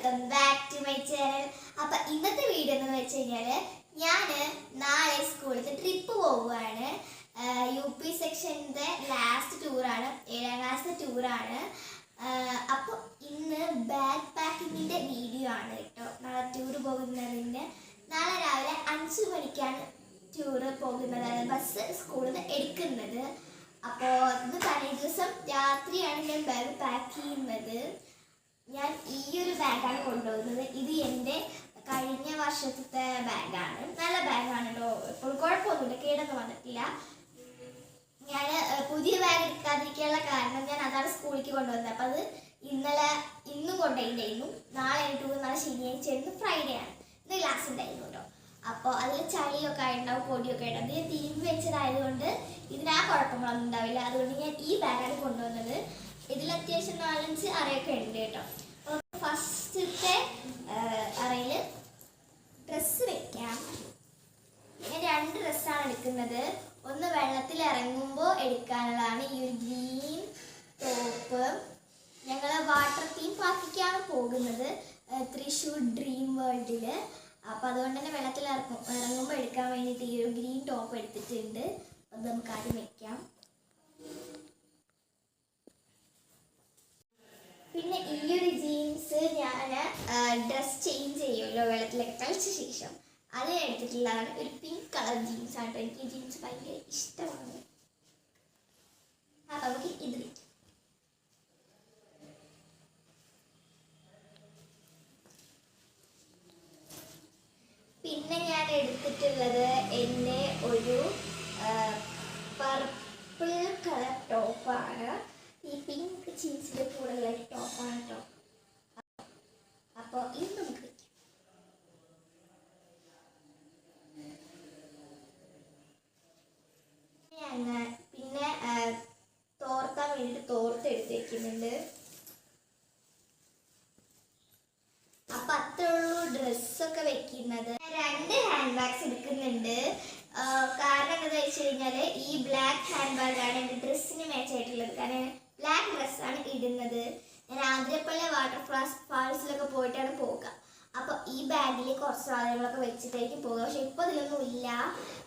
Welcome back to my channel. അപ്പൊ ഇന്നത്തെ video എന്ന് വെച്ച് കഴിഞ്ഞാല് ഞാൻ നാളെ സ്കൂളിൽ ട്രിപ്പ് പോവുകയാണ്. UP സെക്ഷൻ്റെ ലാസ്റ്റ് ടൂറാണ്, 7ാം ക്ലാസ്സിലെ ടൂറാണ്. അപ്പോൾ ഇന്ന് ബാഗ് പാക്കിങ്ങിൻ്റെ വീഡിയോ ആണ് കേട്ടോ. നാളെ ടൂർ പോകുന്നതിൻ്റെ നാളെ രാവിലെ 5 മണിക്കാണ് ടൂറ് പോകുന്നത്, ബസ് സ്കൂളിൽ നിന്ന് എടുക്കുന്നത്. അപ്പോൾ ഇത് തലേ ദിവസം രാത്രിയാണ് ഞാൻ ബാഗ് പാക്ക് ചെയ്യുന്നത്. ഞാൻ ഈ ഒരു ബാഗാണ് കൊണ്ടുപോകുന്നത്. ഇത് എൻ്റെ കഴിഞ്ഞ വർഷത്തെ ബാഗാണ്. നല്ല ബാഗാണ് കേട്ടോ, ഇപ്പോൾ കുഴപ്പമൊന്നുമില്ല, കേടൊന്നും വന്നിട്ടില്ല. ഞാൻ പുതിയ ബാഗ് എടുക്കാതിരിക്കാനുള്ള കാരണം ഞാൻ അതാണ് സ്കൂളിലേക്ക് കൊണ്ടുവന്നത്. അപ്പം അത് ഇന്നും കൊണ്ടുപോയിട്ടുണ്ടായിരുന്നു. നാളെ ടൂർ, നാളെ ശനിയാഴ്ച ആയിരുന്നു, ഫ്രൈഡേ ആണ്. ഇന്ന് ക്ലാസ് ഉണ്ടായിരുന്നു കേട്ടോ. അപ്പോൾ അതിൽ ചളിയൊക്കെ ആയിട്ടുണ്ടാവും, പൊടിയൊക്കെ ആയിട്ടുണ്ടാവും. ഇത് തിരുമ്പി വെച്ചതായതുകൊണ്ട് ഇതിന് ആ കുഴപ്പങ്ങളൊന്നും ഉണ്ടാവില്ല. അതുകൊണ്ട് ഞാൻ ഈ ബാഗാണ് കൊണ്ടുവന്നത്. ഇതിൽ അത്യാവശ്യം 4-5 അറയൊക്കെ ഉണ്ട് കേട്ടോ. അപ്പോൾ ഫസ്റ്റത്തെ അറയിൽ ഡ്രസ്സ് വെക്കാം. ഞാൻ 2 ഡ്രസ്സാണ് എടുക്കുന്നത്. ഒന്ന് വെള്ളത്തിൽ ഇറങ്ങുമ്പോൾ എടുക്കാനുള്ളതാണ്, ഈ ഒരു ഗ്രീൻ ടോപ്പ്. ഞങ്ങൾ വാട്ടർ തീം പാർക്കിക്കാണ് പോകുന്നത്, തൃശ്ശൂർ ഡ്രീം വേൾഡിൽ. അപ്പോൾ അതുകൊണ്ട് തന്നെ വെള്ളത്തിൽ ഇറങ്ങുമ്പോൾ എടുക്കാൻ വേണ്ടിയിട്ട് ഈ ഒരു ഗ്രീൻ ടോപ്പ് എടുത്തിട്ടുണ്ട്. അത് നമുക്ക് ആദ്യം വെക്കാം. പിന്നെ ഈ ഒരു ജീൻസ് ഞാൻ ഡ്രസ് ചേഞ്ച് ചെയ്യുമല്ലോ വെള്ളത്തിലൊക്കെ കളിച്ച ശേഷം, അത് എടുത്തിട്ടുള്ളതാണ്. ഒരു പിങ്ക് കളർ ജീൻസ് ആണ്. എനിക്ക് ഈ ജീൻസ് ഭയങ്കര ഇഷ്ടമാണ്. അപ്പോൾ നമുക്ക് ഇത് വെക്കാം. പിന്നെ ഞാൻ എടുത്തിട്ടുള്ളത് എൻ്റെ ഒരു പർപ്പിൾ കളർ ടോപ്പാണ്. ഈ പിങ്ക് ജീൻസിൻ്റെ കൂടെയുള്ള ടോപ്പാണ് കേട്ടോ. അപ്പോൾ ഇത് നമുക്ക് വെക്കാം. പിന്നെ തോർത്താൻ വേണ്ടിയിട്ട് തോർത്ത് എടുത്ത് വെക്കുന്നുണ്ട്. അപ്പൊ അത്രേ ഉള്ളൂ ഡ്രസ്സൊക്കെ വെക്കുന്നത്. 2 ഹാൻഡ് ബാഗ്സ് എടുക്കുന്നുണ്ട്. കാരണം എന്താണെന്ന് വെച്ച് കഴിഞ്ഞാൽ ഈ ബ്ലാക്ക് ഹാൻഡ് ബാഗാണ് എൻ്റെ ഡ്രസ്സിന് മാച്ച് ആയിട്ടുള്ളത്. കാരണം ബ്ലാക്ക് ഡ്രസ്സാണ് ഇടുന്നത്. ഞാൻ ആതിരപ്പള്ളി വാട്ടർ ഫാൾസിലൊക്കെ പോയിട്ടാണ് പോകുക. അപ്പോൾ ഈ ബാഗിൽ കുറച്ച് സാധനങ്ങളൊക്കെ വെച്ചിട്ടായിരിക്കും പോകുക. പക്ഷെ ഇപ്പോൾ ഇതിലൊന്നും ഇല്ല.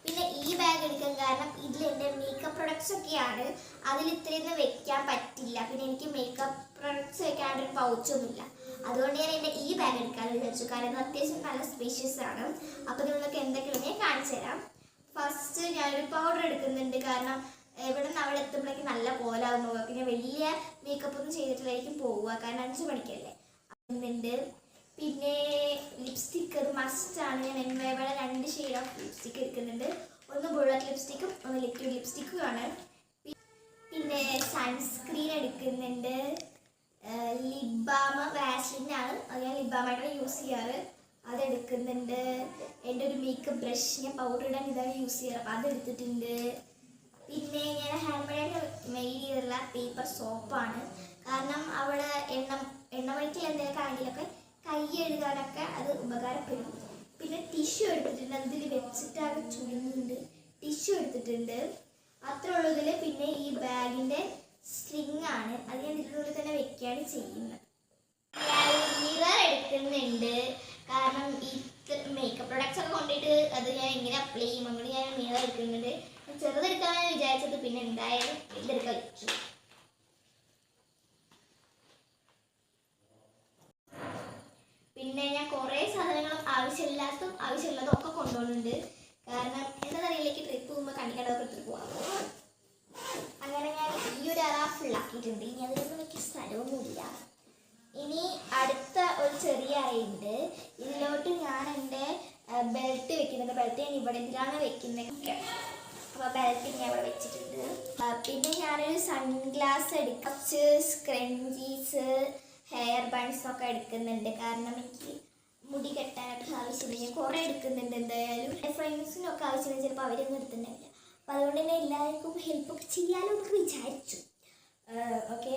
പിന്നെ ഈ ബാഗ് എടുക്കാൻ കാരണം ഇതിൽ എൻ്റെ മേക്കപ്പ് പ്രൊഡക്ട്സ് ഒക്കെയാണ്. അതിൽ ഇത്രയൊന്നും വെക്കാൻ പറ്റില്ല. പിന്നെ എനിക്ക് മേക്കപ്പ് പ്രൊഡക്ട്സ് വെക്കാണ്ടൊരു പൗച്ചൊന്നുമില്ല. അതുകൊണ്ട് ഞാൻ എൻ്റെ ഈ ബാഗ് എടുക്കാമെന്ന് വിചാരിച്ചു. കാരണം അത്യാവശ്യം നല്ല സ്പേഷ്യസ് ആണ്. അപ്പോൾ നിങ്ങൾക്ക് എന്തൊക്കെയാണ് ഞാൻ കാണിച്ചു തരാം. ഫസ്റ്റ് ഞാനൊരു പൗഡർ എടുക്കുന്നുണ്ട്. കാരണം ഇവിടെ നിന്ന് അവിടെ എത്തുമ്പോഴേക്കും നല്ല പോലാവും നോക്കുക. പിന്നെ വലിയ മേക്കപ്പ് ഒന്നും ചെയ്തിട്ടില്ലായിരിക്കും പോവുക, കാരണം 5 മണിക്കല്ലേ. അതുണ്ട്. പിന്നെ ലിപ്സ്റ്റിക്ക്, അത് മസ്റ്റാണ്. ഞാൻ NYയുടെ 2 ഷെയ്ഡ് ഓഫ് ലിപ്സ്റ്റിക്ക് എടുക്കുന്നുണ്ട്. ഒന്ന് ബുള്ളറ്റ് ലിപ്സ്റ്റിക്കും ഒന്ന് ലിക്വിഡ് ലിപ്സ്റ്റിക്കുമാണ്. പിന്നെ സൺസ്ക്രീൻ എടുക്കുന്നുണ്ട്. ലിപ് ബാം വാസ്ലിനാണ്, അത് ഞാൻ ലിപ് ബാമായിട്ടാണ് യൂസ് ചെയ്യാറ്, അതെടുക്കുന്നുണ്ട്. എൻ്റെ ഒരു മേക്കപ്പ് ബ്രഷ്, ഞാൻ പൗഡർ ഇടാൻ ഇതാണ് യൂസ് ചെയ്യാറ്, അപ്പോൾ അതെടുത്തിട്ടുണ്ട്. പിന്നെ ഞാൻ ഹാൻഡ് മെയ്ഡ് ചെയ്തിട്ടുള്ള പേപ്പർ സോപ്പാണ്. കാരണം അവിടെ എണ്ണമണിക്കൽ എന്തെങ്കിലും ആണെങ്കിലൊക്കെ കൈ എഴുതാനൊക്കെ അത് ഉപകാരപ്പെടും. പിന്നെ ടിഷ്യൂ എടുത്തിട്ടുണ്ട്, അതിൽ വെച്ചിട്ടാണ് ചുരുങ്ങുന്നുണ്ട്. ടിഷ്യൂ എടുത്തിട്ടുണ്ട്. അത്ര ഉള്ളതിൽ. പിന്നെ ഈ ബാഗിൻ്റെ സ്ട്രിങ് ആണ്, അത് ഞാൻ ഇതിനുള്ളിൽ തന്നെ വെക്കുകയാണ് ചെയ്യുന്നത്. ഞാൻ മിറർ എടുക്കുന്നുണ്ട്. കാരണം ഈ മേക്കപ്പ് പ്രൊഡക്ട്സ് ഒക്കെ കൊണ്ടിട്ട് അത് ഞാൻ എങ്ങനെ അപ്ലൈ ചെയ്യും, അങ്ങനെ ഞാൻ മിറർ എടുക്കുന്നുണ്ട്. ചെറുതെടുക്കാനാണ് വിചാരിച്ചത്, പിന്നെ എന്തായാലും ഇതെടുക്കാൻ വെച്ചു. പിന്നെ ഞാൻ കുറേ സാധനങ്ങളും ആവശ്യമില്ലാത്തതും ഒക്കെ കൊണ്ടുപോകുന്നുണ്ട്. കാരണം എന്താ അറിയിലേക്ക് ട്രിപ്പ് പോകുമ്പോൾ കണ്ടിക്കടൊക്കെ എടുത്തിട്ട് പോകാം. അങ്ങനെ ഞാൻ ഈ ഒരു അറ ഫുള്ളാക്കിയിട്ടുണ്ട്. ഇനി അതിലൊന്നും എനിക്ക് സ്ഥലമൊന്നുമില്ല. ഇനി അടുത്ത ഒരു ചെറിയ അറയുണ്ട്. ഇതിലോട്ട് ഞാൻ എൻ്റെ ബെൽറ്റ് വെക്കുന്നുണ്ട്. ബെൽറ്റ് ഞാൻ ഇവിടെ ഇതിലാണ് വെക്കുന്നത്. അപ്പോൾ ബെൽറ്റ് ഞാൻ ഇവിടെ വെച്ചിട്ടുണ്ട്. പിന്നെ ഞാനൊരു സൺഗ്ലാസ് കുറച്ച് സ്ക്രഞ്ചീസ്, ഹെയർ ബൺസ് ഒക്കെ എടുക്കുന്നുണ്ട്. കാരണം എനിക്ക് മുടി കെട്ടാനായിട്ട് ആവശ്യമില്ല. ഞാൻ കുറേ എടുക്കുന്നുണ്ട്. എന്തായാലും ഫ്രണ്ട്സിനൊക്കെ ആവശ്യമില്ല, ചിലപ്പോൾ അവരൊന്നും എടുത്തിട്ടുണ്ടാവില്ല. അപ്പോൾ അതുകൊണ്ട് തന്നെ എല്ലാവർക്കും ഹെൽപ്പൊക്കെ ചെയ്യാനോ എന്നൊക്കെ വിചാരിച്ചു. ഓക്കെ,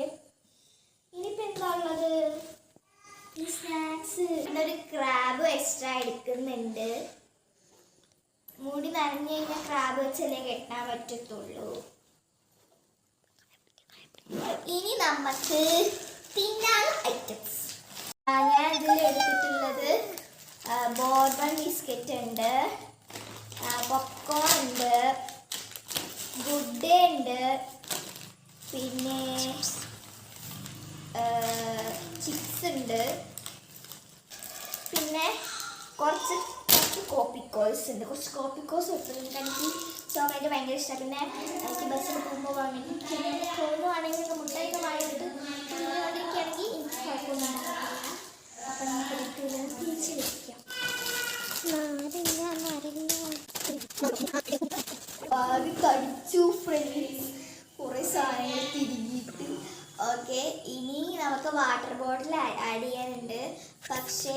ഇനിയിപ്പോൾ എന്താ ഉള്ളത്? ഈ സ്നാക്സ്. ഒരു ക്രാബ് എക്സ്ട്രാ എടുക്കുന്നുണ്ട്. മുടി നനഞ്ഞു കഴിഞ്ഞാൽ ക്രാബ് വെച്ചല്ലേ കെട്ടാൻ പറ്റത്തുള്ളൂ. ഇനി നമുക്ക് തിന്നാൻ ഐറ്റംസ്. ഞാൻ ഇതിൽ ബോർബൺ ബിസ്ക്കറ്റ് ഉണ്ട്, പോപ്കോൺ ഉണ്ട്, ഗുഡ് ഡേ ഉണ്ട്, പിന്നെ ചിപ്സ് ഉണ്ട്, പിന്നെ കുറച്ച് കോപ്പിക്കോൾസ് ഉണ്ട്. കുറച്ച് കോപ്പിക്കോൾസ് എടുത്തിട്ടുണ്ട്. എനിക്ക് ചോക്ലേറ്റ് ഭയങ്കര ഇഷ്ടമാണ്. പിന്നെ എനിക്ക് ബസ്സിൽ പോകുമ്പോൾ വാങ്ങി പോകുവാണെങ്കിൽ മുട്ടയൊക്കെ വാങ്ങിയിട്ട് തിന്നുകൊണ്ടിരിക്കുകയാണെങ്കിൽ എനിക്ക് കുഴപ്പമൊന്നും ഉണ്ടാകില്ല. അപ്പം നമുക്ക് തിരിച്ച് വെക്കാം. അത് കടിച്ചു ഫ്രണ്ട്സ്, കുറേ സാധനങ്ങൾ തിരികിയിട്ട്. ഓക്കെ, ഇനി നമുക്ക് വാട്ടർ ബോട്ടിൽ ആഡ് ചെയ്യാനുണ്ട്. പക്ഷേ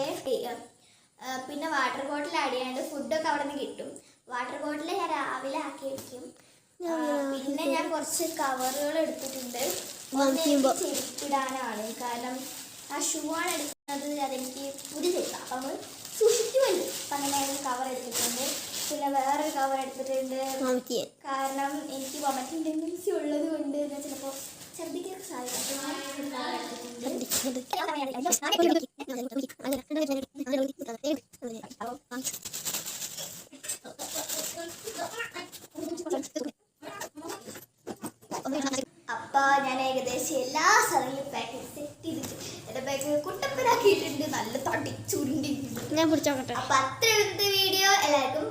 പിന്നെ വാട്ടർ ബോട്ടിൽ ആഡ് ചെയ്യാണ്ട് ഫുഡൊക്കെ അവിടെ നിന്ന് കിട്ടും. വാട്ടർ ബോട്ടിൽ ഞാൻ രാവിലെ ആക്കി വയ്ക്കും. പിന്നെ ഞാൻ കുറച്ച് കവറുകൾ എടുത്തിട്ടുണ്ട്. ചെരുപ്പിടാനാണ്, കാരണം ആ ഷൂ ആണ് എടുക്കുന്നത്. അതെനിക്ക് പുതിയ ചെരുപ്പ്, അപ്പം നമ്മൾ സൂക്ഷിക്കുമല്ലോ. അപ്പം അങ്ങനെ കവർ എടുത്തിട്ടുണ്ട്. പിന്നെ വേറൊരു കവർ എടുത്തിട്ടുണ്ട്, കാരണം എനിക്ക് വൊമിറ്റിംഗ് ടെൻഡൻസി ഉള്ളത് കൊണ്ട് ഞാൻ ചിലപ്പോൾ ഛർദ്ദിക്കൊക്കെ സാധിക്കും. അപ്പൊ ഞാൻ ഏകദേശം എല്ലാ സ്ഥലങ്ങളിലും പാക്കറ്റ് സെറ്റ് ചെയ്തിട്ട് എന്റെ ബാഗ് കുട്ടപ്പനാക്കിയിട്ടുണ്ട്. നല്ല തടിച്ചുരുണ്ടി ഞാൻ പിടിച്ചോട്ടെ. അപ്പൊ അത്ര എടുത്ത വീഡിയോ എല്ലാവർക്കും